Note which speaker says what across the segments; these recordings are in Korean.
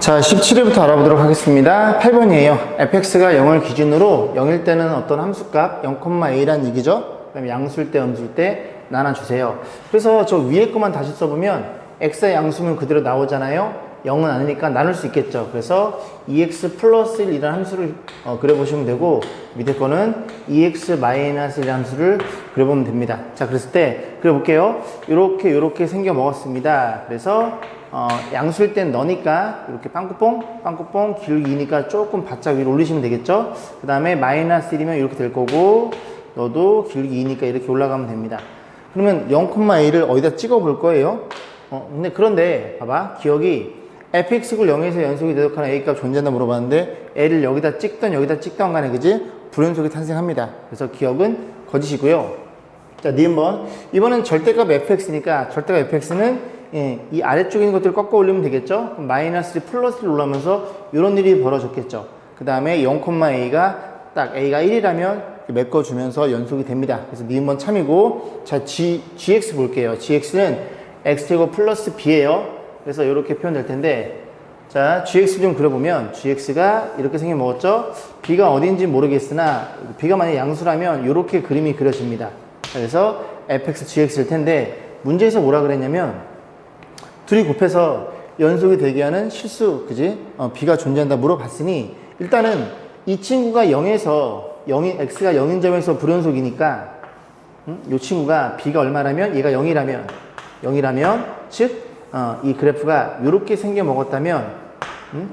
Speaker 1: 자, 17회부터 알아보도록 하겠습니다. 8번이에요. fx가 0을 기준으로 0일 때는 어떤 함수값 0,a란 얘기죠. 그 다음에 양수일 때 음수일 때 나눠주세요. 그래서 저 위에 것만 다시 써보면 x의 양수면 그대로 나오잖아요. 0은 아니니까 나눌 수 있겠죠. 그래서 2x 플러스 1이라는 함수를 그려보시면 되고, 밑에 거는 2x 마이너스 1이라는 함수를 그려보면 됩니다. 자, 그랬을 때 그려볼게요. 요렇게 생겨 먹었습니다. 그래서 양수일 땐 너니까 이렇게 빵꾸뽕 기울기 2니까 조금 바짝 위로 올리시면 되겠죠. 그 다음에 마이너스 1이면 이렇게 될 거고, 너도 기울기 2니까 이렇게 올라가면 됩니다. 그러면 0,a를 어디다 찍어 볼 거예요. 그런데 봐봐, 기억이 fx를 0에서 연속이 대속하는 a 값 존재한다 물어봤는데, a를 여기다 찍던 간에 그지 불연속이 탄생합니다. 그래서 기억은 거짓이고요. 자, 니은번 이번엔 절대값 fx니까 절대값 fx는 이 아래쪽에 있는 것들을 꺾어 올리면 되겠죠. 그럼 마이너스 1 플러스 1 올라오면서 이런 일이 벌어졌겠죠. 그 다음에 0,a가 딱 a가 1이라면 메꿔주면서 연속이 됩니다. 그래서 니은번 참이고, 자, gx 볼게요. gx는 x제곱 플러스 b예요. 그래서 이렇게 표현될 텐데, 자, gx 좀 그려보면 gx가 이렇게 생겨 먹었죠. b가 어딘지 모르겠으나 b가 만약 양수라면 이렇게 그림이 그려집니다. 그래서 fx gx일 텐데, 문제에서 뭐라 그랬냐면 둘이 곱해서 연속이 되게 하는 실수, 그지? b가 존재한다 물어봤으니, 일단은 이 친구가 0에서 x가 0인 점에서 불연속이니까 이 친구가 b가 얼마라면 얘가 0이라면 즉 이 그래프가 이렇게 생겨 먹었다면,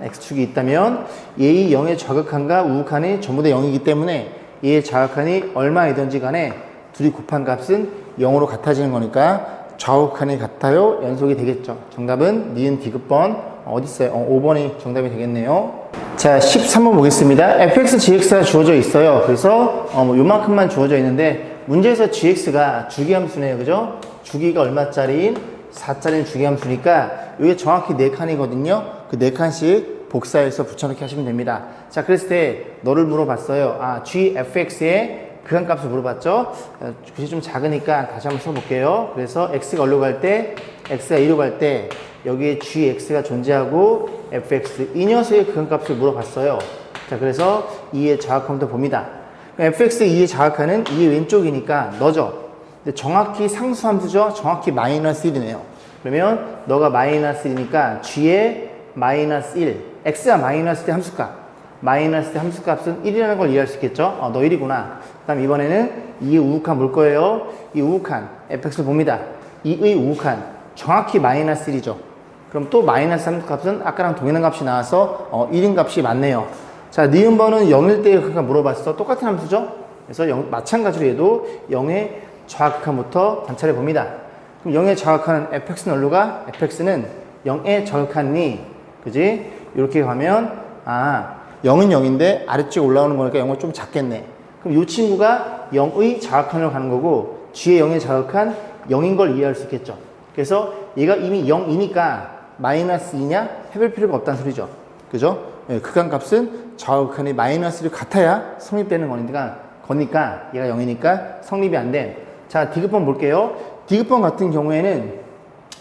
Speaker 1: x축이 있다면 얘의 0의 좌극한과 우극한이 전부 다 0이기 때문에 얘의 좌극한이 얼마이든지 간에 둘이 곱한 값은 0으로 같아지는 거니까 좌우극한이 같아요. 연속이 되겠죠. 정답은 니은 디귿번 어딨어요? 5번이 정답이 되겠네요. 자, 13번 보겠습니다. fx, gx가 주어져 있어요. 그래서 요만큼만 주어져 있는데, 문제에서 gx가 주기함수네요. 그죠? 주기가 얼마짜리인? 4짜리는 주기함수니까 이게 정확히 4칸이거든요. 그 4칸씩 복사해서 붙여넣기 하시면 됩니다. 자, 그랬을 때 너를 물어봤어요. gfx의 극한값을 물어봤죠. 글씨 좀 작으니까 다시 한번 써볼게요. 그래서 x가 어디로 갈 때, x가 2로 갈 때 여기에 gx가 존재하고 fx 이 녀석의 극한값을 물어봤어요. 자, 그래서 2의 좌극함도 봅니다. fx의 2의 좌극한은 2의 왼쪽이니까 너죠. 정확히 상수함수죠. 정확히 마이너스 1이네요. 그러면 너가 마이너스 1이니까 g의 마이너스 1, x가 마이너스 때 함수값, 마이너스 때 함수값은 1이라는 걸 이해할 수 있겠죠. 너 1이구나. 그 다음 이번에는 2의 우극한 볼 거예요. 이 우극한 fx를 봅니다. 2의 우극한 정확히 마이너스 1이죠. 그럼 또 마이너스 함수값은 아까랑 동일한 값이 나와서 1인 값이 맞네요. 자, 니은번은 0일 때의 극한 물어봤어. 똑같은 함수죠. 그래서 마찬가지로 얘도 0의 좌극한부터 관찰해 봅니다. 그럼 0의 좌극한은 fx는 어디로 가? fx는 0의 좌극한이, 그지? 이렇게 가면 0은 0인데 아래쪽에 올라오는 거니까 0은 좀 작겠네. 그럼 이 친구가 0의 좌극한으로 가는 거고, g의 0의 좌극한 0인 걸 이해할 수 있겠죠. 그래서 얘가 이미 0이니까 마이너스 2냐? 해볼 필요가 없다는 소리죠. 그죠? 극한값은 좌극한이 마이너스 1이 같아야 성립되는 거니까 얘가 0이니까 성립이 안 된. 자, 디귿번 볼게요. 디귿번 같은 경우에는,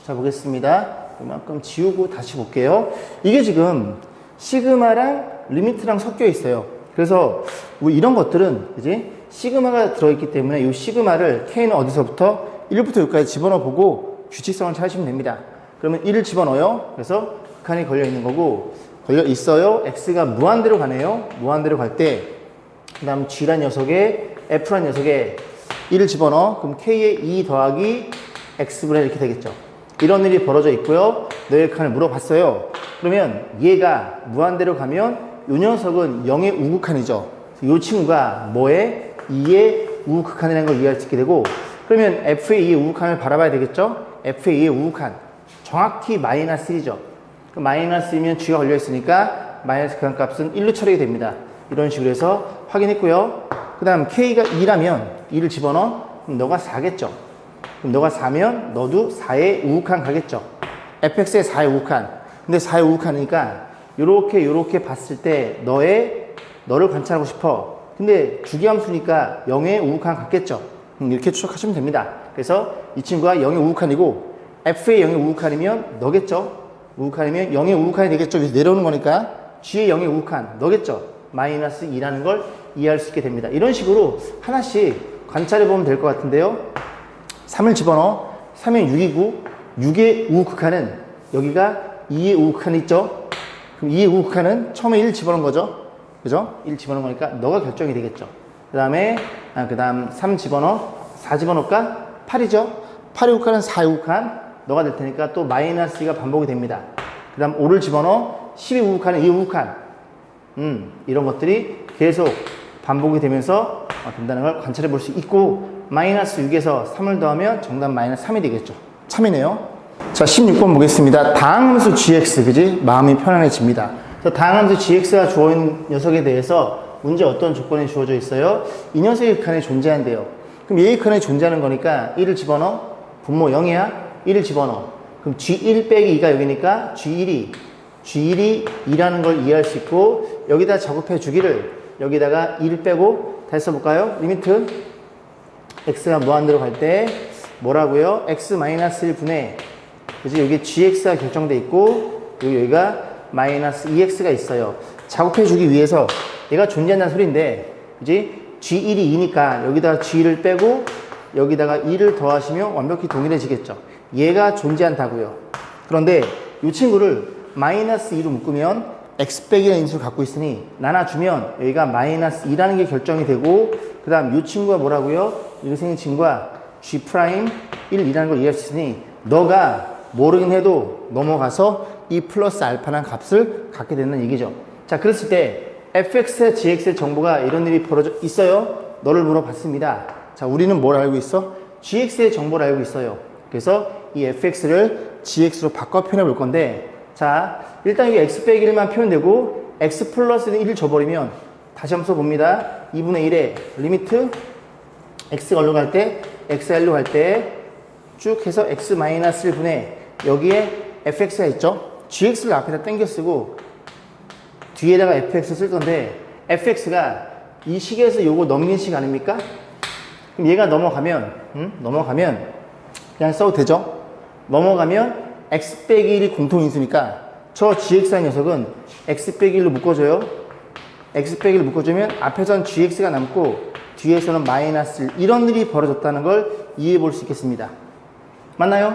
Speaker 1: 자, 보겠습니다. 이만큼 지우고 다시 볼게요. 이게 지금 시그마랑 리미트랑 섞여 있어요. 그래서 뭐 이런 것들은, 그지? 시그마가 들어있기 때문에 이 시그마를 K는 어디서부터 1부터 여기까지 집어넣어 보고 규칙성을 찾으시면 됩니다. 그러면 1을 집어넣어요. 그래서 극한이 걸려 있는 거고, 걸려 있어요. X가 무한대로 가네요. 무한대로 갈 때, 그 다음 G란 녀석에 F란 녀석에 1을 집어넣어. 그럼 K의 2 더하기 X분의 이렇게 되겠죠. 이런 일이 벌어져 있고요. 너의 극한을 물어봤어요. 그러면 얘가 무한대로 가면 이 녀석은 0의 우극한이죠. 이 친구가 뭐에? 2의 우극한이라는 걸 이해할 수 있게 되고, 그러면 F의 2의 우극한을 바라봐야 되겠죠. F의 2의 우극한 정확히 마이너스 1이죠. 그 마이너스 1이면 G가 걸려 있으니까 마이너스 극한값은 1로 처리가 됩니다. 이런 식으로 해서 확인했고요. 그 다음 K가 2라면 2를 집어넣어. 그럼 너가 4겠죠. 그럼 너가 4면 너도 4의 우극한 가겠죠. fx의 4의 우극한. 근데 4의 우극한이니까 요렇게 봤을 때 너를 관찰하고 싶어. 근데 주기함수니까 0의 우극한 같겠죠. 이렇게 추적하시면 됩니다. 그래서 이 친구가 0의 우극한이고 f의 0의 우극한이면 너겠죠. 우극한이면 0의 우극한이 되겠죠. 그래서 내려오는 거니까 G의 0의 우극한 너겠죠. 마이너스 2라는 걸 이해할 수 있게 됩니다. 이런 식으로 하나씩 관찰해 보면 될 것 같은데요. 3을 집어넣어. 3은 6이고 6의 우극한은 여기가 2의 우극한이 있죠. 그럼 2의 우극한은 처음에 1 집어넣은 거죠. 그죠? 1 집어넣은 거니까 너가 결정이 되겠죠. 그 다음에 그 다음 3 집어넣어. 4 집어넣을까? 8이죠. 8의 우극한은 4의 우극한 너가 될 테니까 또 마이너스 2가 반복이 됩니다. 그 다음 5를 집어넣어. 12의 우극한은 2의 우극한 이런 것들이 계속 반복이 되면서 된다는 걸 관찰해 볼 수 있고 마이너스 6에서 3을 더하면 정답 마이너스 3이 되겠죠. 참이네요. 자, 16번 보겠습니다. 다항함수 gx, 그지? 마음이 편안해집니다. 그래서 다항함수 gx가 주어있는 녀석에 대해서 문제 어떤 조건이 주어져 있어요? 이 녀석의 극한에 존재한대요. 그럼 얘의 극한에 존재하는 거니까 1을 집어넣어. 분모 0이야? 1을 집어넣어. 그럼 g1 빼기 2가 여기니까 g1이 2라는 걸 이해할 수 있고 여기다 작업해 주기를 여기다가 2를 빼고 다시 써볼까요? 리미트 x가 무한대로 갈 때 뭐라고요? x-1분의 그치? 여기 gx가 결정돼 있고 그리고 여기가 마이너스 2x가 있어요. 작업해 주기 위해서 얘가 존재한다는 소리인데 그치? g1이 2니까 여기다가 g를 빼고 여기다가 2를 더하시면 완벽히 동일해지겠죠. 얘가 존재한다고요. 그런데 이 친구를 마이너스 2로 묶으면 x 빼기라는 인수를 갖고 있으니 나눠주면 여기가 마이너스 2라는 게 결정이 되고 그 다음 이 친구가 뭐라고요? 이렇게 생긴 친구가 g'1이라는 걸 이해할 수 있으니 너가 모르긴 해도 넘어가서 이 플러스 알파라는 값을 갖게 된다는 얘기죠. 자, 그랬을 때 fx와 gx의 정보가 이런 일이 벌어져 있어요? 너를 물어봤습니다. 자, 우리는 뭘 알고 있어? gx의 정보를 알고 있어요. 그래서 이 fx를 gx로 바꿔 표현해 볼 건데 자, 일단 여기 x 빼기 1만 표현되고 x 플러스 1을 줘버리면 다시 한번 써봅니다. 2분의 1에 리미트 x가 얼로 갈 때 x가 1로 갈 때 쭉 해서 x 마이너스 1분의 여기에 fx가 있죠. gx를 앞에다 당겨 쓰고 뒤에다가 fx 쓸 건데 fx가 이 식에서 요거 넘긴 식 아닙니까? 그럼 얘가 넘어가면 그냥 써도 되죠. 넘어가면 x 빼기 1이 공통인수니까 저 gx라는 녀석은 x 빼기 1로 묶어줘요. x 빼기 1로 묶어주면 앞에선 gx가 남고 뒤에서는 마이너스 1 이런 일이 벌어졌다는 걸 이해해 볼 수 있겠습니다. 맞나요?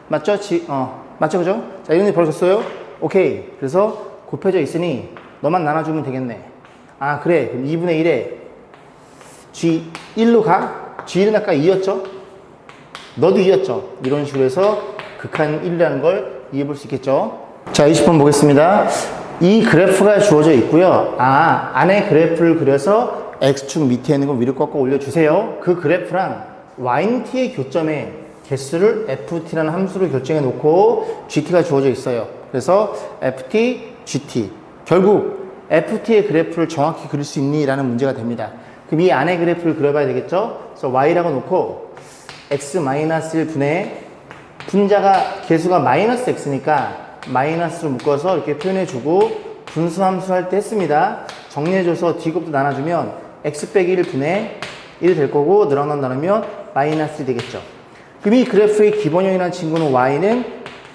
Speaker 1: 맞죠? 맞죠? 그죠? 자, 이런 일이 벌어졌어요. 오케이. 그래서 곱해져 있으니 너만 나눠주면 되겠네. 아, 그래. 그럼 2분의 1에 g1로 가? g1은 아까 2였죠? 너도 2였죠? 이런 식으로 해서 극한 1이라는 걸 이해해 볼 수 있겠죠? 자, 20번 보겠습니다. 이 그래프가 주어져 있고요. 안에 그래프를 그려서 x축 밑에 있는 거 위로 꺾어 올려주세요. 그 그래프랑 yt의 교점에 개수를 ft라는 함수로 결정해 놓고 gt가 주어져 있어요. 그래서 ft, gt. 결국 ft의 그래프를 정확히 그릴 수 있니? 라는 문제가 됩니다. 그럼 이 안에 그래프를 그려봐야 되겠죠? 그래서 y라고 놓고 x-1분의 분자가 개수가 마이너스 x니까 마이너스로 묶어서 이렇게 표현해주고 분수함수 할 때 했습니다. 정리해줘서 D곱도 나눠주면 x 빼기 1분의 1이 될 거고 나누면 마이너스 1이 되겠죠. 그럼 이 그래프의 기본형이라는 친구는 y는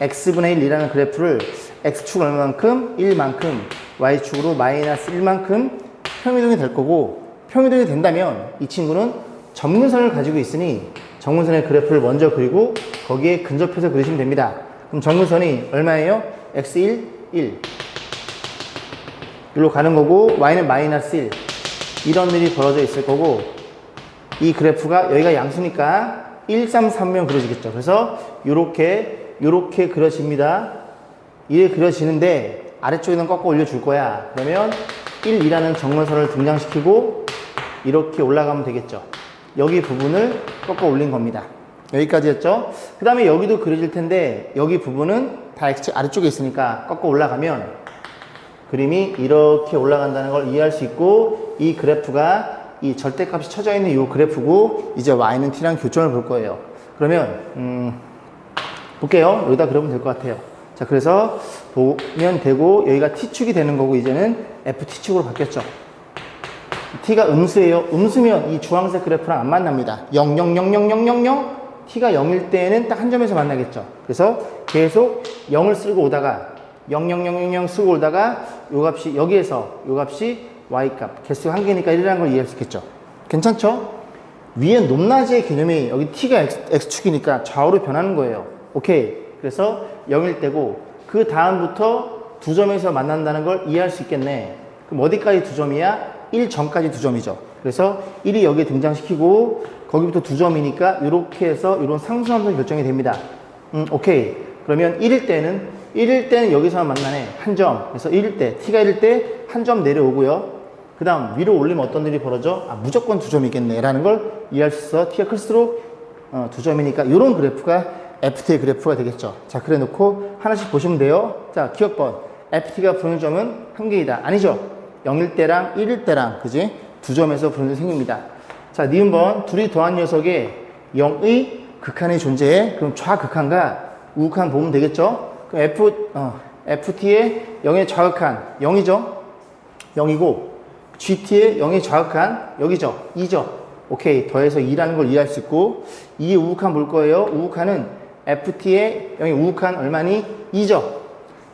Speaker 1: x분의 1이라는 그래프를 x축 얼마만큼? 1만큼 y축으로 마이너스 1만큼 평이동이 될 거고 평이동이 된다면 이 친구는 점근선을 가지고 있으니 점근선의 그래프를 먼저 그리고 거기에 근접해서 그리시면 됩니다. 그럼 점근선이 얼마예요? x1, 1 일로 가는 거고 y는 마이너스 1 이런 일이 벌어져 있을 거고 이 그래프가 여기가 양수니까 1, 3, 3면 그려지겠죠. 그래서 요렇게 그려집니다. 이렇게 그려지는데 아래쪽에는 꺾어 올려줄 거야. 그러면 1, 2라는 정근선을 등장시키고 이렇게 올라가면 되겠죠. 여기 부분을 꺾어 올린 겁니다. 여기까지였죠. 그 다음에 여기도 그려질 텐데 여기 부분은 다 X축 아래쪽에 있으니까 꺾어 올라가면 그림이 이렇게 올라간다는 걸 이해할 수 있고 이 그래프가 이 절대값이 쳐져 있는 이 그래프고 이제 y는 t랑 교점을 볼 거예요. 그러면 볼게요. 여기다 그려보면 될 것 같아요. 자, 그래서 보면 되고 여기가 t축이 되는 거고 이제는 ft축으로 바뀌었죠. t가 음수예요. 음수면 이 주황색 그래프랑 안 만납니다. 0, 0, 0, 0, 0, 0, 0 t가 0일 때는 딱 한 점에서 만나겠죠. 그래서 계속 0을 쓰고 오다가 00000 쓰고 오다가 요 값이 여기에서 요 값이 y값 개수 한 개니까 1이라는 걸 이해할 수 있겠죠. 괜찮죠? 위에 높낮이의 개념이 여기 t가 x축이니까 좌우로 변하는 거예요. 오케이. 그래서 0일 때고 그 다음부터 두 점에서 만난다는 걸 이해할 수 있겠네. 그럼 어디까지 두 점이야? 1 전까지 두 점이죠. 그래서 1이 여기에 등장시키고 거기부터 두 점이니까 이렇게 해서 이런 상수함수 결정이 됩니다. 오케이. 그러면 1일 때는 여기서만 만나네. 한 점. 그래서 1일 때, t가 1일 때 한 점 내려오고요. 그 다음 위로 올리면 어떤 일이 벌어져? 아, 무조건 두 점이겠네 라는 걸 이해할 수 있어. t가 클수록 두 점이니까 이런 그래프가 ft의 그래프가 되겠죠. 자, 그래 놓고 하나씩 보시면 돼요. 자, 기억번. ft가 부르는 점은 한 개이다. 아니죠. 0일 때랑 1일 때랑, 그지? 두 점에서 부르는 점이 생깁니다. 자, 니은번. 둘이 더한 녀석에 0의 극한이 존재해. 그럼 좌극한과 우극한 보면 되겠죠? 그럼 ft의 0의 좌극한 0이죠? 0이고 gt의 0의 좌극한 여기죠? 2죠? 오케이. 더해서 2라는 걸 이해할 수 있고 2의 우극한 볼 거예요. 우극한은 ft의 0의 우극한 얼마니? 2죠?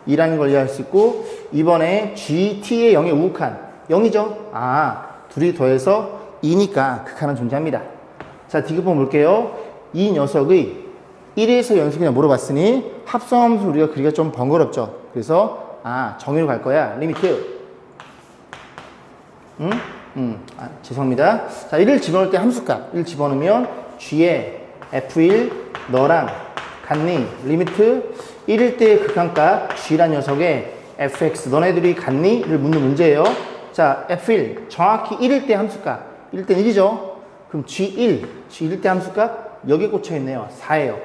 Speaker 1: 2라는 걸 이해할 수 있고 이번에 gt의 0의 우극한 0이죠? 아, 둘이 더해서 2니까 극한은 존재합니다. 자, D급번 볼게요. 이 녀석의 1에서 연속이냐 물어봤으니 합성함수 우리가 그리기가 좀 번거롭죠. 그래서 정의로 갈 거야. 리미트. 죄송합니다. 자, 1을 집어넣을 때 함수값 1 집어넣으면 g에 f1 너랑 같니? 리미트 1일 때의 극한값 g란 녀석에 fx 너네들이 같니?를 묻는 문제예요. 자, f1 정확히 1일 때 함수값 1일 때 1이죠. 그럼 g1일 때 함수값 여기 꽂혀 있네요. 4예요.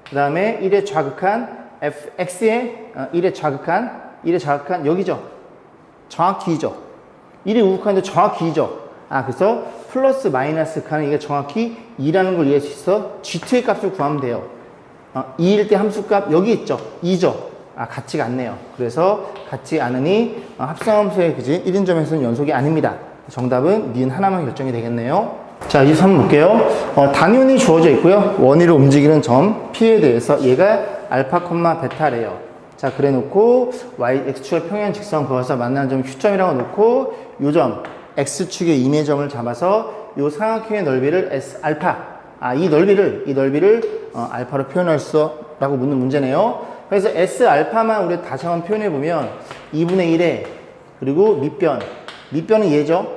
Speaker 1: 그 다음에 1의 좌극한 x의 1의 좌극한 여기죠. 정확히 2죠. 1의 우극한도 정확히 2죠. 그래서 플러스 마이너스 칸은 이게 정확히 2라는 걸 이해할 수 있어. g2의 값을 구하면 돼요. 2일 때 함수값 여기 있죠. 2죠. 같지가 않네요. 그래서 같지 않으니 합성함수의 그지 1인점에서는 연속이 아닙니다. 정답은 니은 하나만 결정이 되겠네요. 자, 이제 한번 볼게요. 당연히 주어져 있고요. 원위로 움직이는 점 P에 대해서 얘가 알파, 베타래요. 자, 그래 놓고 X축의 평행 직선 그어서 만나는 점 Q점이라고 놓고 요 점 X축의 임의점을 잡아서 요 삼각형의 넓이를 S 알파. 이 넓이를 알파로 표현할 수 라고 묻는 문제네요. 그래서 S 알파만 우리 다시 한번 표현해 보면 2분의 1에 그리고 밑변은 얘죠.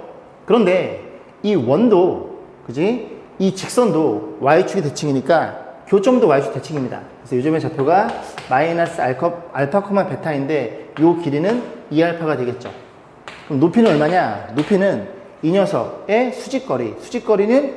Speaker 1: 그런데 이 원도, 그지? 이 직선도 Y축이 대칭이니까 교점도 Y축 대칭입니다. 그래서 요즘의 좌표가 마이너스 알파, 베타인데 요 길이는 2알파가 되겠죠. 그럼 높이는 얼마냐? 높이는 이 녀석의 수직거리는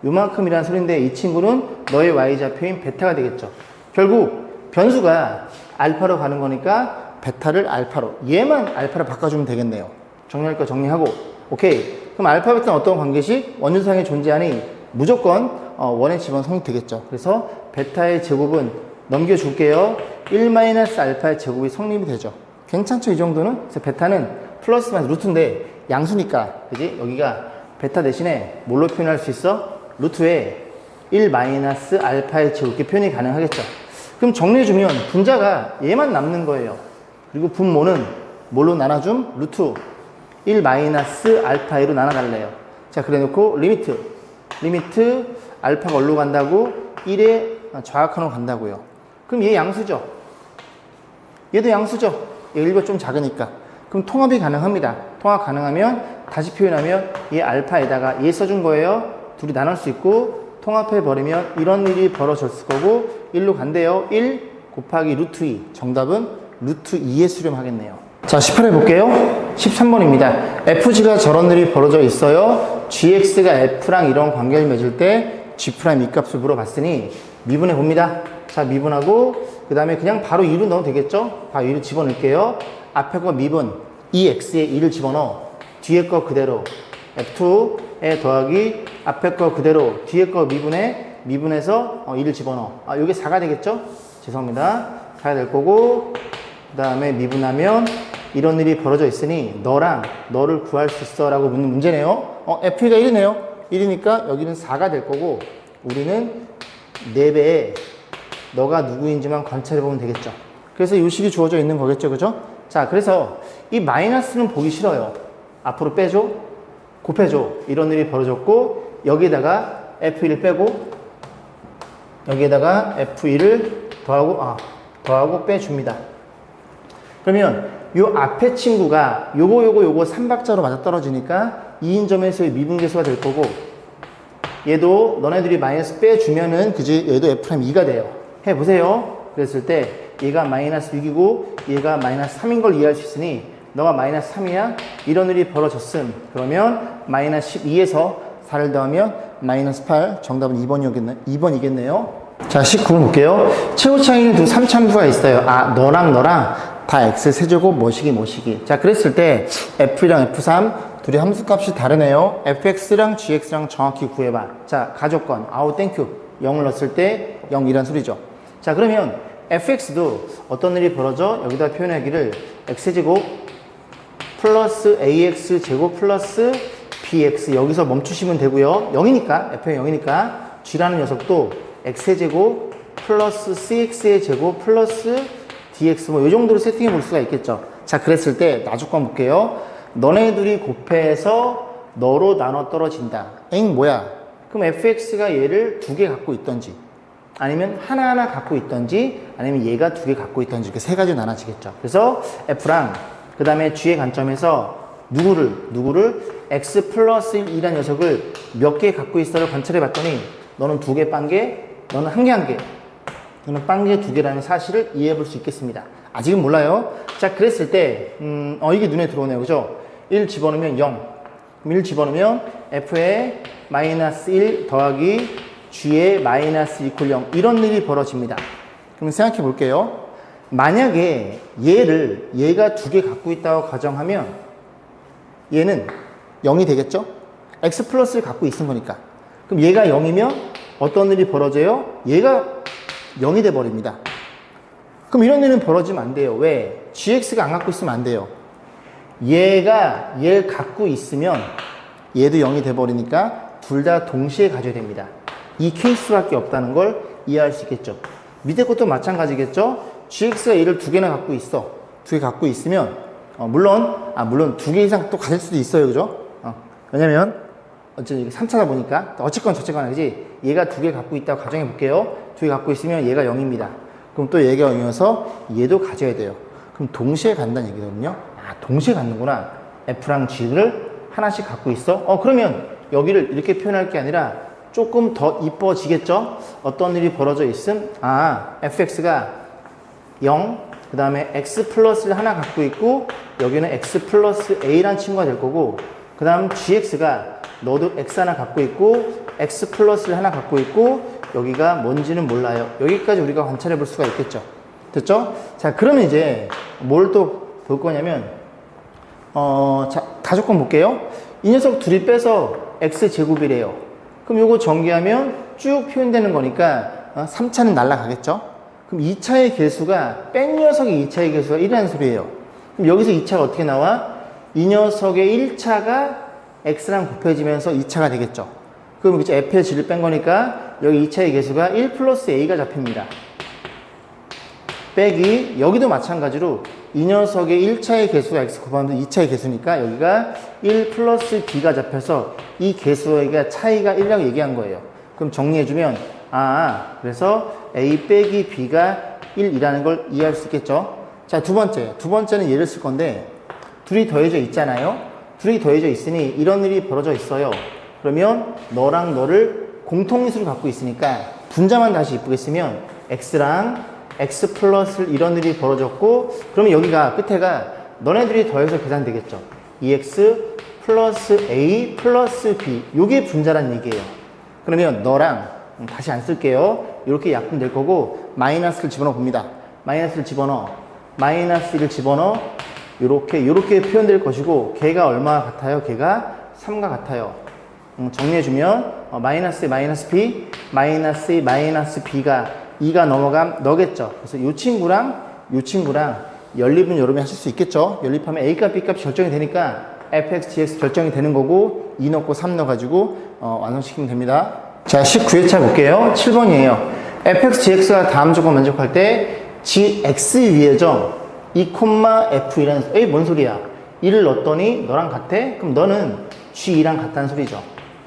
Speaker 1: 요만큼이라는 소리인데 이 친구는 너의 Y좌표인 베타가 되겠죠. 결국 변수가 알파로 가는 거니까 베타를 알파로, 얘만 알파로 바꿔주면 되겠네요. 정리할 거 정리하고, 오케이. 그럼 알파, 베타는 어떤 관계식? 원주상에 존재하니 무조건 원에 집어넣으면 성립되겠죠. 그래서 베타의 제곱은 넘겨줄게요. 1-알파의 제곱이 성립이 되죠. 괜찮죠? 이 정도는? 그래서 베타는 플러스 마이너스 루트인데 양수니까, 그지? 여기가 베타 대신에 뭘로 표현할 수 있어? 루트에 1-알파의 제곱 이렇게 표현이 가능하겠죠. 그럼 정리해주면 분자가 얘만 남는 거예요. 그리고 분모는 뭘로 나눠줌? 루트 1-알파로 나눠달래요. 자, 그래 놓고 리미트 알파가 어디로 간다고? 1의 좌악한으로 간다고요. 그럼 얘 양수죠. 얘도 양수죠. 얘 1가 좀 작으니까. 그럼 통합이 가능합니다. 통합 가능하면 다시 표현하면 얘 알파에다가 얘 써준 거예요. 둘이 나눌 수 있고 통합해 버리면 이런 일이 벌어졌을 거고 1로 간대요. 1 곱하기 루트 2. 정답은 루트 2에 수렴하겠네요. 자, 18회 볼게요. 13번입니다. FG가 저런 일이 벌어져 있어요. GX가 F랑 이런 관계를 맺을 때 G' 이 값을 물어봤으니 미분해 봅니다. 자, 미분하고 그 다음에 그냥 바로 2로 넣으면 되겠죠? 바로 2를 집어넣을게요. 앞에 거 미분 2X에 2를 집어넣어. 뒤에 거 그대로 F2에 더하기 앞에 거 그대로 뒤에 거 미분해서 2를 집어넣어. 이게 4가 되겠죠? 죄송합니다. 4가 될 거고 그 다음에 미분하면 이런 일이 벌어져 있으니 너를 구할 수 있어 라고 묻는 문제네요. F가 1이네요. 1이니까 여기는 4가 될 거고 우리는 4배에 너가 누구인지만 관찰해 보면 되겠죠. 그래서 이 식이 주어져 있는 거겠죠. 그죠? 자, 그래서 이 마이너스는 보기 싫어요. 앞으로 빼줘, 곱해줘. 이런 일이 벌어졌고, 여기에다가 F1을 빼고, 여기에다가 F1을 더하고 빼줍니다. 그러면 요 앞에 친구가 요거 3박자로 맞아떨어지니까 2인점에서의 미분계수가 될 거고, 얘도 너네들이 마이너스 빼주면은 그지 얘도 F'2가 돼요. 해보세요. 그랬을 때 얘가 마이너스 6이고 얘가 마이너스 3인 걸 이해할 수 있으니 너가 마이너스 3이야? 이런 일이 벌어졌음. 그러면 마이너스 12에서 4를 더하면 마이너스 8. 정답은 2번이겠네요. 자, 19번 볼게요. 최고 차이는 두 3참수가 있어요. 아, 너랑 다 x 세제곱 뭐시기. 자, 그랬을 때 F1이랑 F3 둘이 함수값이 다르네요. fx랑 gx랑 정확히 구해봐. 자, 가조건. 아우 땡큐. 0을 넣었을 때 0이란 소리죠. 자, 그러면 fx도 어떤 일이 벌어져? 여기다 표현하기를 x제곱 플러스 ax제곱 플러스 bx 여기서 멈추시면 되고요. 0이니까 f의 0이니까 g라는 녀석도 x제곱 플러스 cx의 제곱 플러스 dx 뭐 이 정도로 세팅해 볼 수가 있겠죠. 자, 그랬을 때 나조건 볼게요. 너네 둘이 곱해서 너로 나눠 떨어진다. 엥 뭐야? 그럼 fx가 얘를 두 개 갖고 있던지 아니면 하나하나 갖고 있던지 아니면 얘가 두 개 갖고 있던지 이렇게 세 가지로 나눠지겠죠. 그래서 f랑 그 다음에 g의 관점에서 누구를 x 플러스 1이라는 녀석을 몇 개 갖고 있어를 관찰해 봤더니 너는 두 개 빵개, 너는 한 개, 너는 빵개 두 개라는 사실을 이해해 볼 수 있겠습니다. 아직은 몰라요. 자, 그랬을 때 이게 눈에 들어오네요. 그죠? 1 집어넣으면 0. 그럼 1 집어넣으면 f에 마이너스 1 더하기 g에 마이너스 1 0 이런 일이 벌어집니다. 그럼 생각해 볼게요. 만약에 얘가 두 개 갖고 있다고 가정하면 얘는 0이 되겠죠? x 플러스를 갖고 있은 거니까. 그럼 얘가 0이면 어떤 일이 벌어져요? 얘가 0이 돼 버립니다. 그럼 이런 일은 벌어지면 안 돼요. 왜? gx가 안 갖고 있으면 안 돼요. 얘를 갖고 있으면 얘도 0이 돼 버리니까 둘 다 동시에 가져야 됩니다. 이 케이스밖에 없다는 걸 이해할 수 있겠죠. 밑에 것도 마찬가지겠죠. gx가 얘를 두 개나 갖고 있어. 두 개 갖고 있으면 물론 두 개 이상 또 가질 수도 있어요. 그죠? 왜냐면 어쨌든 이게 3차다 보니까 어쨌건 저쨌건 그지? 얘가 두 개 갖고 있다고 가정해 볼게요. 두 개 갖고 있으면 얘가 0입니다. 그럼 또 얘가 0이어서 얘도 가져야 돼요. 그럼 동시에 간다는 얘기거든요. 아, 동시에 갖는구나. f랑 g를 하나씩 갖고 있어? 그러면 여기를 이렇게 표현할 게 아니라 조금 더 이뻐지겠죠? 어떤 일이 벌어져 있음? 아, fx가 0, 그 다음에 x 플러스를 하나 갖고 있고 여기는 x 플러스 a란 친구가 될 거고 그 다음 gx가 너도 x 하나 갖고 있고 x 플러스를 하나 갖고 있고 여기가 뭔지는 몰라요. 여기까지 우리가 관찰해 볼 수가 있겠죠. 됐죠? 자, 그러면 이제 뭘 또 볼 거냐면 자, 가조건 볼게요. 이 녀석 둘이 빼서 x제곱이래요. 그럼 요거 전개하면 쭉 표현되는 거니까 3차는 날아가겠죠? 그럼 2차의 개수가 뺀 녀석의 2차의 개수가 1이라는 소리예요. 그럼 여기서 2차가 어떻게 나와? 이 녀석의 1차가 x랑 곱해지면서 2차가 되겠죠. 그럼 이제 f의 g를 뺀 거니까 여기 2차의 개수가 1 플러스 a가 잡힙니다. 빼기 여기도 마찬가지로 이 녀석의 1차의 개수가 x 곱하면 2차의 개수니까 여기가 1 플러스 b가 잡혀서 이 개수의 차이가 1이라고 얘기한 거예요. 그럼 정리해주면 그래서 a 빼기 b가 1이라는 걸 이해할 수 있겠죠. 자, 두 번째는 얘를 쓸 건데 둘이 더해져 있잖아요. 둘이 더해져 있으니 이런 일이 벌어져 있어요. 그러면 너랑 너를 공통인수를 갖고 있으니까 분자만 다시 이쁘게 쓰면 x랑 x 플러스 이런 일이 벌어졌고 그러면 여기가 끝에가 너네들이 더해서 계산되겠죠. 2x 플러스 a 플러스 b 요게 분자란 얘기예요. 그러면 너랑 다시 안 쓸게요. 이렇게 약분될 거고 마이너스를 집어넣어 봅니다. 마이너스를 집어넣어 마이너스 1을 집어넣어 요렇게 표현될 것이고 걔가 얼마가 같아요? 걔가 3과 같아요. 정리해주면 마이너스 마이너스 b 마이너스 마이너스 b가 2가 넘어감 너겠죠. 그래서 요 친구랑 연립은 여러분이 하실 수 있겠죠. 연립하면 a값 b값이 결정이 되니까 fx dx 결정이 되는 거고 2 넣고 3 넣어가지고 완성시키면 됩니다. 자, 19회차 볼게요. 7번이에요. fx, gx가 다음 조건 만족할 때 gx 위에죠. 2,f1이라는 에이 뭔 소리야? 2를 넣었더니 너랑 같아? 그럼 너는 g2랑 같다는 소리죠.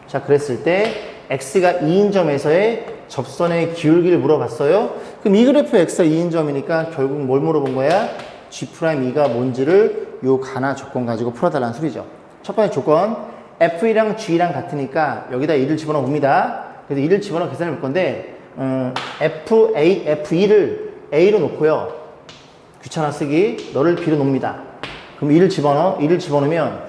Speaker 1: 자, 그랬을 때 x가 2인 점에서의 접선의 기울기를 물어봤어요. 그럼 이 그래프 x가 2인 점이니까 결국 뭘 물어본 거야? g'2가 뭔지를 요 가나 조건 가지고 풀어달라는 소리죠. 첫 번째 조건, f2랑 g랑 같으니까 여기다 2를 집어넣어 봅니다. 그래서 2를 집어넣어 계산해 볼 건데 fa, f2를 a로 놓고요. 귀찮아 쓰기, 너를 b로 놓습니다. 그럼 2를 집어넣어, 2를 집어넣으면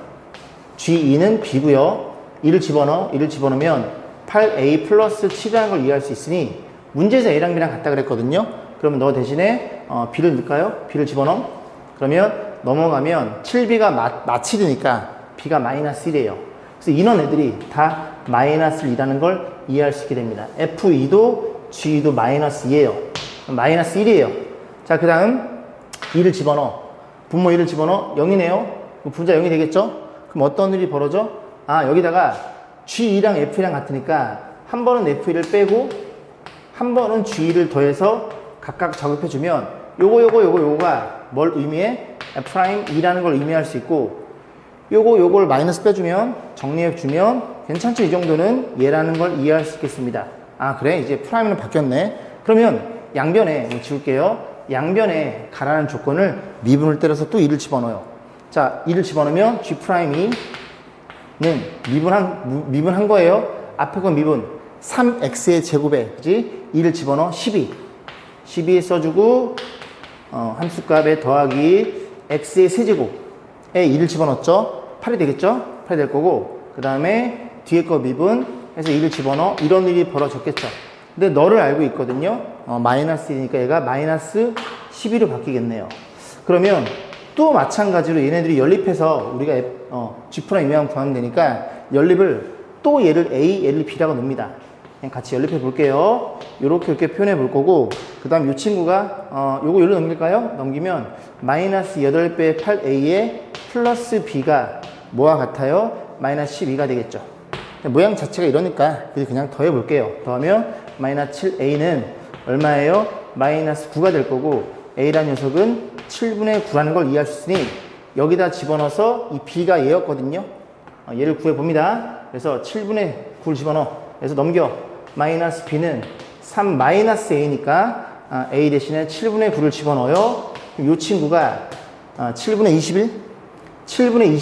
Speaker 1: g2는 b고요. 2를 집어넣으면 8a 플러스 7이라는 걸 이해할 수 있으니 문제에서 a랑 b랑 같다 그랬거든요. 그러면 너 대신에 b를 넣을까요? b를 집어넣어. 그러면 넘어가면 7b가 마7이니까 b가 마이너스 1이에요. 그래서 이런 애들이 다 마이너스 1이라는 걸 이해할 수 있게 됩니다. f2도 g2도 마이너스 2예요. 마이너스 1이에요. 자, 그 다음 2를 집어넣어. 분모 1을 집어넣어. 0이네요. 분자 0이 되겠죠? 그럼 어떤 일이 벌어져? 아, 여기다가 G2랑 F2랑 같으니까 한 번은 F2를 빼고 한 번은 G2를 더해서 각각 작업해주면 요거가 뭘 의미해? F'2라는 걸 의미할 수 있고 요걸 마이너스 빼주면 정리해 주면 괜찮죠? 이 정도는 얘라는 걸 이해할 수 있겠습니다. 아, 그래? 이제 프라임은 바뀌었네. 그러면 양변에 지울게요. 양변에 가라는 조건을 미분을 때려서 또 2를 집어넣어요. 자, 2를 집어넣으면 G'2는 미분한 거예요. 앞에 건 미분 3x의 제곱에 그지? 2를 집어넣어 12 써주고 함수값에 더하기 x의 세제곱에 2를 집어넣었죠. 8이 되겠죠? 8이 될 거고 그 다음에 뒤에 거 미분 해서 2를 집어넣어. 이런 일이 벌어졌겠죠. 근데 너를 알고 있거든요. 마이너스 1이니까 얘가 마이너스 12로 바뀌겠네요. 그러면 또 마찬가지로 얘네들이 연립해서 우리가 G' 이면 구하면 되니까 연립을 또 얘를 A, 얘를 B라고 놉니다. 그냥 같이 연립해 볼게요. 이렇게 표현해 볼 거고 그 다음 이 친구가 요거 여기로 넘길까요? 넘기면 마이너스 8배 8A에 플러스 B가 뭐와 같아요? 마이너스 12가 되겠죠. 모양 자체가 이러니까 그냥 더해 볼게요. 더하면 마이너스 7A는 얼마예요? 마이너스 9가 될 거고 A라는 녀석은 7분의 9라는 걸 이해할 수 있으니 여기다 집어넣어서 이 B가 얘였거든요. 얘를 구해봅니다. 그래서 7분의 9를 집어넣어. 그래서 넘겨. 마이너스 B는 3 마이너스 A니까 A 대신에 7분의 9를 집어넣어요. 그럼 이 친구가 7분의 21? 7분의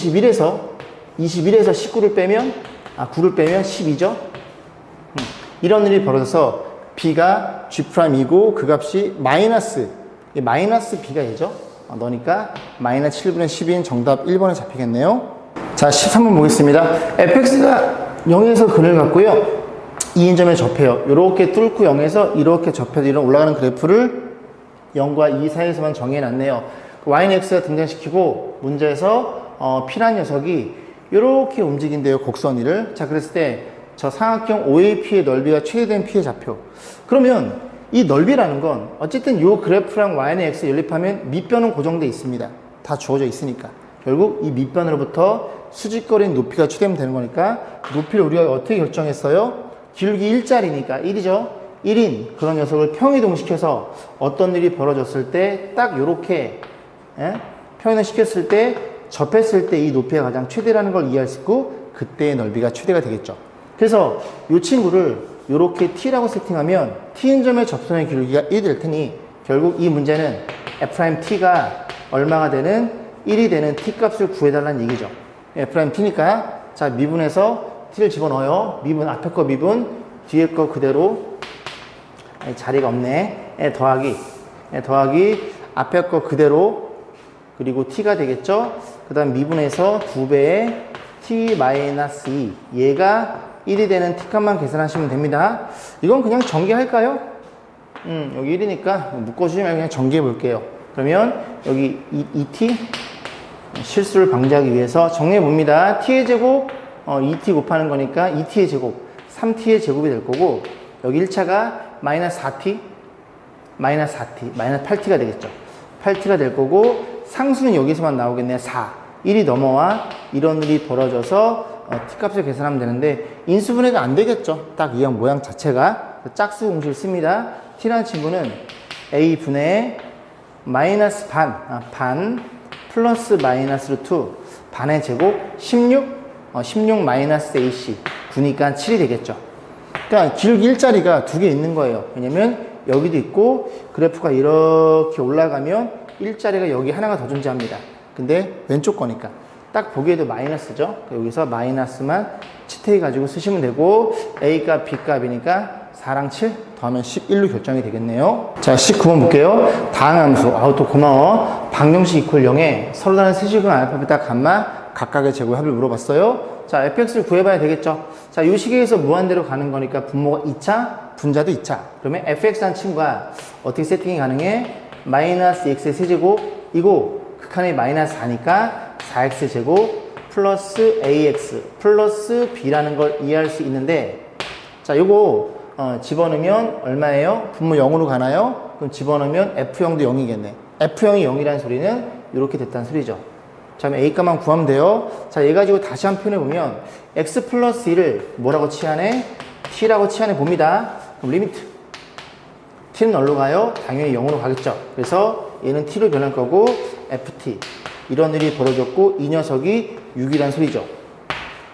Speaker 1: 21에서 19를 빼면 9를 빼면 12죠. 이런 일이 벌어져서 B가 G'이고 그 값이 마이너스 B가 얘죠. 너니까 마이너스 7분의 12인 정답 1번에 잡히겠네요. 자, 13번 보겠습니다. fx가 0에서 근을 갖고요. 2인점에 접해요. 이렇게 뚫고 0에서 이렇게 접해서 이런 올라가는 그래프를 0과 2 사이에서만 정해놨네요. y는 x가 등장시키고 문제에서 P라는 녀석이 이렇게 움직인대요. 곡선 위를. 자, 그랬을 때 저 삼각형 OAP의 넓이가 최대된 P의 좌표. 그러면 이 넓이라는 건 어쨌든 이 그래프랑 y는 x 연립하면 밑변은 고정되어 있습니다. 다 주어져 있으니까. 결국 이 밑변으로부터 수직거리인 높이가 추되면 되는 거니까 높이를 우리가 어떻게 결정했어요? 기울기 1짜리니까 1이죠. 1인 그런 녀석을 평이동시켜서 어떤 일이 벌어졌을 때 딱 요렇게 평이동 시켰을 때 접했을 때 이 높이가 가장 최대라는 걸 이해할 수 있고 그때의 넓이가 최대가 되겠죠. 그래서 이 친구를 요렇게 T라고 세팅하면 T인점의 접선의 기울기가 1이 될 테니 결국 이 문제는 F'T가 얼마가 되는 1이 되는 T 값을 구해달라는 얘기죠. F'T니까 자 미분해서 T를 집어넣어요. 미분 앞에 거 미분 뒤에 거 그대로 자리가 없네. 더하기 앞에 거 그대로 그리고 T가 되겠죠. 그 다음 미분해서 2배의 T-2 얘가 1이 되는 T값만 계산하시면 됩니다. 이건 그냥 전개할까요? 여기 1이니까 묶어주지 말고 그냥 전개해 볼게요. 그러면 여기 2T 실수를 방지하기 위해서 정리해 봅니다. T의 제곱 2T 곱하는 거니까 2T의 제곱 3T의 제곱이 될 거고 여기 1차가 마이너스 4T 마이너스 8T가 되겠죠. 8T가 될 거고 상수는 여기서만 나오겠네요. 4 1이 넘어와 이런 일이 벌어져서 T값을 계산하면 되는데 인수분해가 안 되겠죠. 딱 이 모양 자체가 짝수 공식을 씁니다. t라는 친구는 a분의 마이너스 반 플러스 마이너스 루트 반의 제곱 16 마이너스 ac 9니까 7이 되겠죠. 그러니까 기울기 일자리가 두 개 있는 거예요. 왜냐면 여기도 있고 그래프가 이렇게 올라가면 일자리가 여기 하나가 더 존재합니다. 근데 왼쪽 거니까 딱 보기에도 마이너스죠. 여기서 마이너스만 치트해 가지고 쓰시면 되고 a 값 b 값이니까 4랑 7 더하면 11로 결정이 되겠네요. 자, 19번 볼게요. 다항함수. 아우, 또 고마워. 방정식 이퀄 0에 서로 다른 세제곱 알파, 베타, 감마 각각의 제곱 합을 물어봤어요. 자, fx를 구해봐야 되겠죠. 자, 이 시계에서 무한대로 가는 거니까 분모가 2차, 분자도 2차. 그러면 fx라는 친구가 어떻게 세팅이 가능해? 마이너스 x의 세제곱이고 극한이 마이너스 4니까 4x 제곱 플러스 ax 플러스 b라는 걸 이해할 수 있는데, 자, 요거 집어넣으면 얼마예요? 분모 0으로 가나요? 그럼 집어넣으면 F0도 0이겠네. F0이 0이라는 소리는 이렇게 됐다는 소리죠. 자, 그럼 A값만 구하면 돼요. 자, 얘 가지고 다시 한 번 표현해보면 X 플러스 1을 뭐라고 치환해? T라고 치환해 봅니다. 그럼 리미트. T는 어디로 가요? 당연히 0으로 가겠죠. 그래서 얘는 T로 변할 거고 FT. 이런 일이 벌어졌고 이 녀석이 6이라는 소리죠.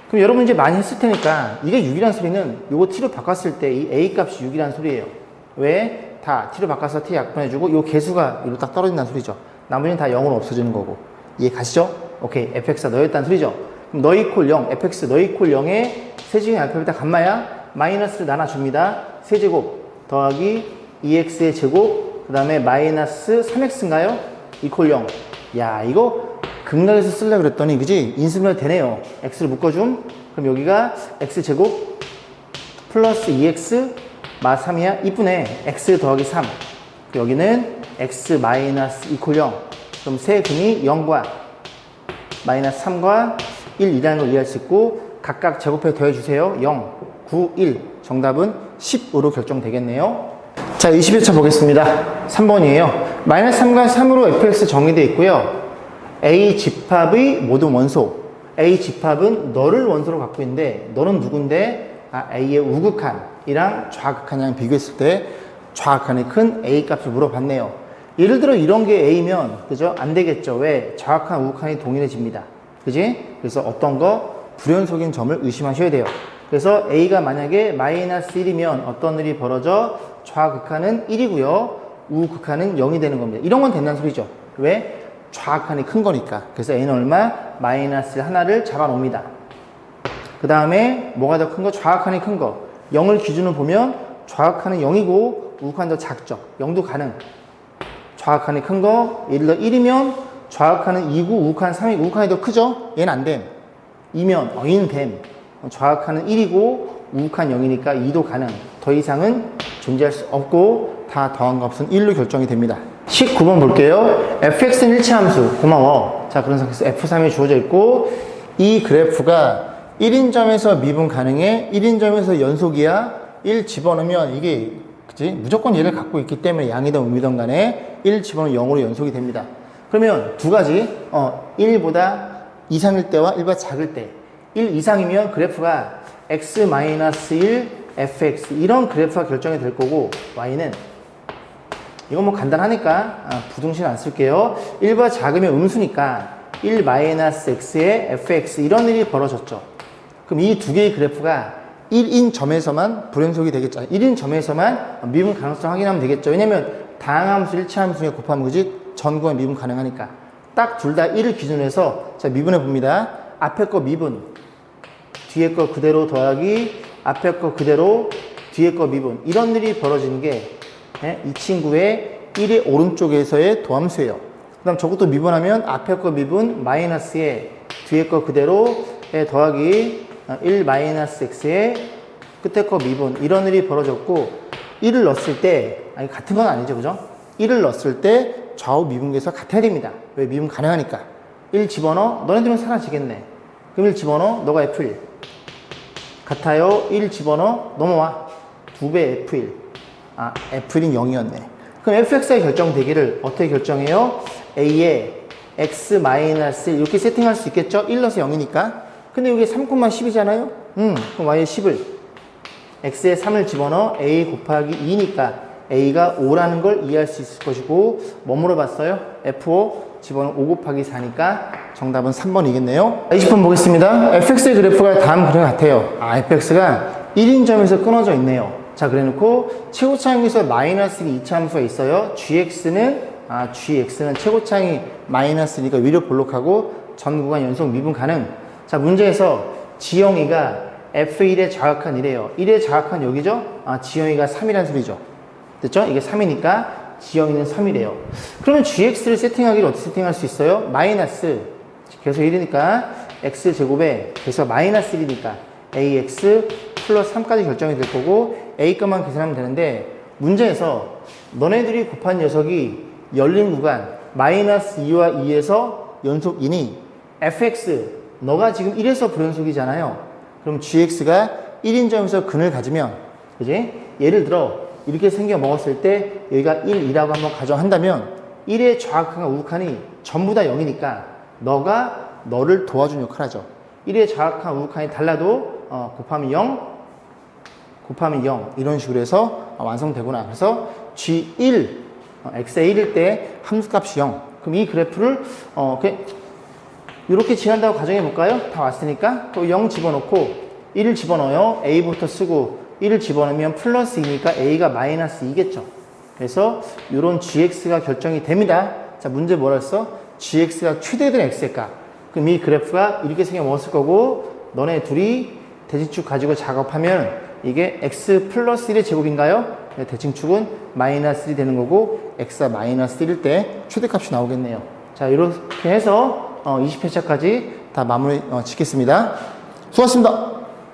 Speaker 1: 그럼 여러분 이제 많이 했을 테니까 이게 6이라는 소리는 요거 t로 바꿨을 때 이 a 값이 6이라는 소리예요. 왜? 다 t로 바꿔서 t 약분해주고 요 개수가 이로 딱 떨어진다는 소리죠. 나머지는 다 0으로 없어지는 거고. 이해 가시죠? 오케이. fx가 너였다는 소리죠. 그럼 너 이퀄 0, fx 너 이퀄 0에 세제곱 알파 베타 감마야 마이너스를 나눠줍니다. 세제곱 더하기 2x의 제곱 그 다음에 마이너스 3x인가요? 이퀄 0. 야, 이거 극락에서 쓰려고 그랬더니 그지? 인수분해 되네요. x를 묶어줌. 그럼 여기가 x제곱 플러스 2x 마 3이야. 이쁘네. x 더하기 3. 여기는 x 마이너스 이퀄 0. 그럼 세금이 0과 마이너스 3과 1이라는 걸 이해할 수 있고 각각 제곱해 더해주세요. 0, 9, 1. 정답은 10으로 결정되겠네요. 자, 21차 보겠습니다. 3번이에요. 마이너스 3과 3으로 fx 정의되어 있고요. A 집합의 모든 원소. A 집합은 너를 원소로 갖고 있는데 너는 누군데? A의 우극한이랑 좌극한이랑 비교했을 때 좌극한이 큰 A 값을 물어봤네요. 예를 들어 이런 게 A면 그죠? 안 되겠죠. 왜? 좌극한, 우극한이 동일해집니다. 그지? 그래서 어떤 거 불연속인 점을 의심하셔야 돼요. 그래서 A가 만약에 마이너스 1이면 어떤 일이 벌어져? 좌극한은 1이고요. 우극한은 0이 되는 겁니다. 이런 건 된다는 소리죠. 왜? 좌극한이 큰 거니까. 그래서 A는 얼마? 마이너스 하나를 잡아 놓습니다. 그 다음에 뭐가 더 큰 거? 좌극한이 큰 거. 0을 기준으로 보면 좌극한은 0이고 우극한은 더 작죠. 0도 가능. 좌극한이 큰 거. 예를 들어 1이면 좌극한은 2고 우극한 3이고 우극한이 더 크죠? 얘는 안 됨. 2면 얘는 됨. 좌극한은 1이고 우극한 0이니까 2도 가능. 더 이상은 존재할 수 없고 다 더한 값은 1로 결정이 됩니다. 19번 볼게요. fx는 일치함수. 고마워. 자, 그런 상태에서 f3이 주어져 있고 이 그래프가 1인점에서 미분 가능해. 1인점에서 연속이야. 1 집어넣으면 이게 그치? 무조건 얘를 갖고 있기 때문에 양이든 음이든 간에 1 집어넣으면 0으로 연속이 됩니다. 그러면 두 가지 1보다 이상일 때와 1보다 작을 때 1 이상이면 그래프가 x-1 fx 이런 그래프가 결정이 될 거고 y는 이건 뭐 간단하니까 부등식 안 쓸게요. 1보다 작으면 음수니까 1-x의 fx 이런 일이 벌어졌죠. 그럼 이 두 개의 그래프가 1인 점에서만 불연속이 되겠죠. 1인 점에서만 미분 가능성 확인하면 되겠죠. 왜냐면 다항함수, 일치함수에 곱하면 그지? 전구에 미분 가능하니까. 딱 둘 다 1을 기준으로 해서 자 미분해 봅니다. 앞에 거 미분, 뒤에 거 그대로 더하기 앞에 거 그대로 뒤에 거 미분 이런 일이 벌어지는 게 이 친구의 1의 오른쪽에서의 도함수예요. 그 다음 저것도 미분하면 앞에 거 미분 마이너스에 뒤에 거 그대로에 더하기 1-x의 끝에 거 미분 이런 일이 벌어졌고 1을 넣었을 때 아니 같은 건 아니죠. 그죠? 1을 넣었을 때 좌우 미분계수가 같아야 됩니다. 왜? 미분 가능하니까. 1 집어넣어? 너네들은 사라지겠네. 그럼 1 집어넣어? 너가 F1 같아요. 1 집어넣어? 넘어와. 2배 F1 F1인 0이었네. 그럼 fx의 결정되기를 어떻게 결정해요? a에 x-1 이렇게 세팅할 수 있겠죠? 1 넣어서 0이니까. 근데 여기 3,10이잖아요? 그럼 y에 10을 x에 3을 집어넣어 a 곱하기 2니까 A가 5라는 걸 이해할 수 있을 것이고, 뭐 물어봤어요? F5 집어넣으면 5 곱하기 4니까 정답은 3번이겠네요. 20번 보겠습니다. fx의 그래프가 다음 그림 같아요. fx가 1인점에서 끊어져 있네요. 자, 그래 놓고 최고차항에서 마이너스 2차함수가 있어요. gx는 최고차항이 마이너스니까 위로 볼록하고 전 구간 연속 미분 가능. 자, 문제에서 지영이가 f1에 정확한 1이에요. 1에 정확한 여기죠? 지영이가 3이란 소리죠. 됐죠? 이게 3이니까 지영이는 3이래요. 그러면 gx를 세팅하기를 어떻게 세팅할 수 있어요? 마이너스 계속 1이니까 x제곱에 계속 마이너스 1이니까 ax 플러스 3까지 결정이 될 거고 a 값만 계산하면 되는데, 문제에서 너네들이 곱한 녀석이 열린 구간 마이너스 2와 2에서 연속 2니 fx 너가 지금 1에서 불연속이잖아요. 그럼 gx가 1인점에서 근을 가지면, 그지? 예를 들어 이렇게 생겨 먹었을 때 여기가 1, 2라고 한번 가정한다면 1의 좌극한과 우극한이 전부 다 0이니까 너가 너를 도와준 역할을 하죠. 1의 좌극한, 우극한이 달라도 곱하면 0 이런 식으로 해서 완성되구나. 그래서 G1, x의 1일 때 함수값이 0. 그럼 이 그래프를 이렇게 지난다고 가정해 볼까요? 다 왔으니까 또 0 집어넣고 1을 집어넣어요. a부터 쓰고 1을 집어넣으면 플러스 2니까 a가 마이너스 2겠죠. 그래서 이런 gx가 결정이 됩니다. 자, 문제 뭐라 했어? gx가 최대된 x의 값. 그럼 이 그래프가 이렇게 생겨 먹었을 거고, 너네 둘이 대칭축 가지고 작업하면 이게 x 플러스 1의 제곱인가요? 대칭축은 마이너스 1이 되는 거고 x가 마이너스 1일 때 최대값이 나오겠네요. 자, 이렇게 해서 20회차까지 다 마무리 짓겠습니다. 수고하셨습니다.